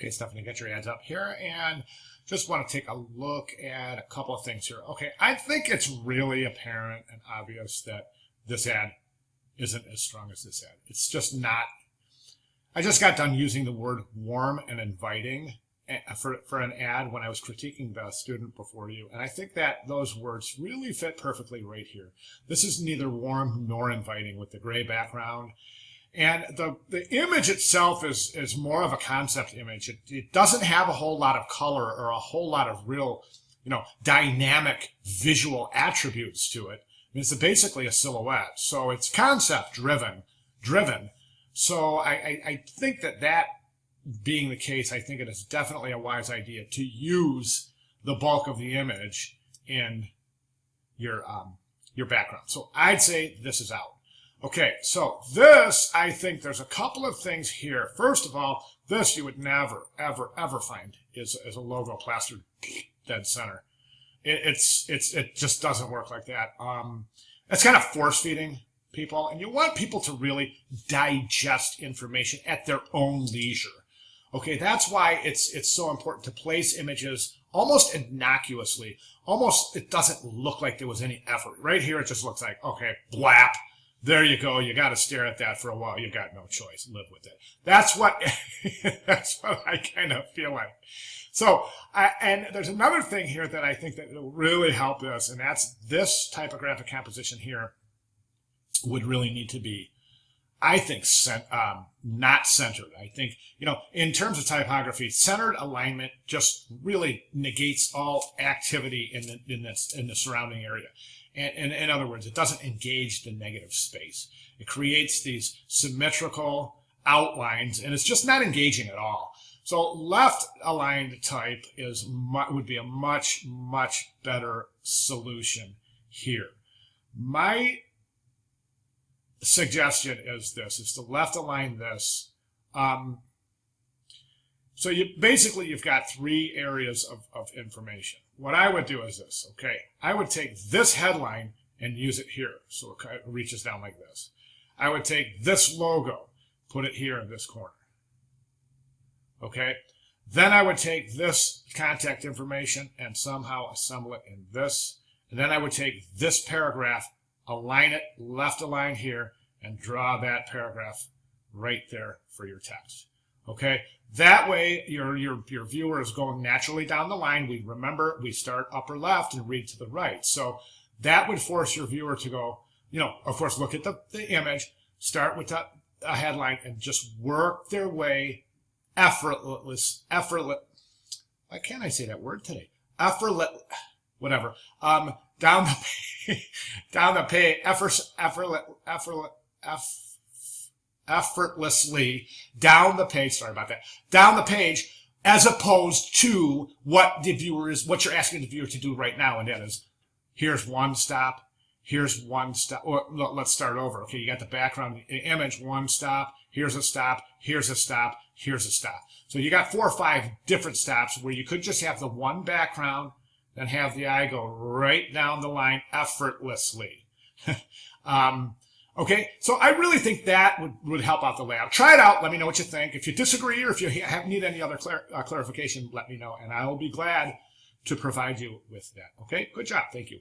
Okay, Stephanie, get your ads up here and just want to take a look at a couple of things here. Okay, I think it's really apparent and obvious that this ad isn't as strong as this ad. It's just not. I just got done using the word warm and inviting for an ad when I was critiquing the student before you. And I think that those words really fit perfectly right here. This is neither warm nor inviting with the gray background. And the image itself is more of a concept image. It doesn't have a whole lot of color or a whole lot of real, dynamic visual attributes to it. I mean, it's basically a silhouette. So it's concept driven. So I think that being the case, I think it is definitely a wise idea to use the bulk of the image in your background. So I'd say this is out. Okay, so this, I think there's a couple of things here. First of all, this you would never, ever, ever find is a logo plastered dead center. It just doesn't work like that. It's kind of force feeding people, and you want people to really digest information at their own leisure. Okay, that's why it's so important to place images almost innocuously. Almost, it doesn't look like there was any effort. Right here, it just looks like, okay, blap. There you go. You got to stare at that for a while. You got no choice. Live with it. That's what I kind of feel like. So, and there's another thing here that I think that will really help this, and that's this typographic composition here would really need to be, I think, not centered. I think, in terms of typography, centered alignment just really negates all activity in the surrounding area. And in other words, it doesn't engage the negative space. It creates these symmetrical outlines, and it's just not engaging at all. So left aligned type would be a much, much better solution here. My suggestion is this, to left align this. So you've got three areas of information. What I would do is this, okay? I would take this headline and use it here, so it reaches down like this. I would take this logo, put it here in this corner, okay? Then I would take this contact information and somehow assemble it in this. And then I would take this paragraph, align it, left align here, and draw that paragraph right there for your text. Okay, that way your viewer is going naturally down the line. We start upper left and read to the right. So that would force your viewer to go, of course, look at the image, start with a headline, and just work their way effortless. Why can't I say that word today? Whatever. Down the page, effortlessly down the page. Sorry about that. Down the page, as opposed to what you're asking the viewer to do right now, and that is, here's one stop, here's one stop. Or let's start over. Okay, you got the background image, one stop, here's a stop, here's a stop, here's a stop. So you got 4 or 5 different stops where you could just have the one background and have the eye go right down the line effortlessly. Okay, so I really think that would help out the layout. Try it out. Let me know what you think. If you disagree or if you need any other clarification, let me know, and I will be glad to provide you with that. Okay, good job. Thank you.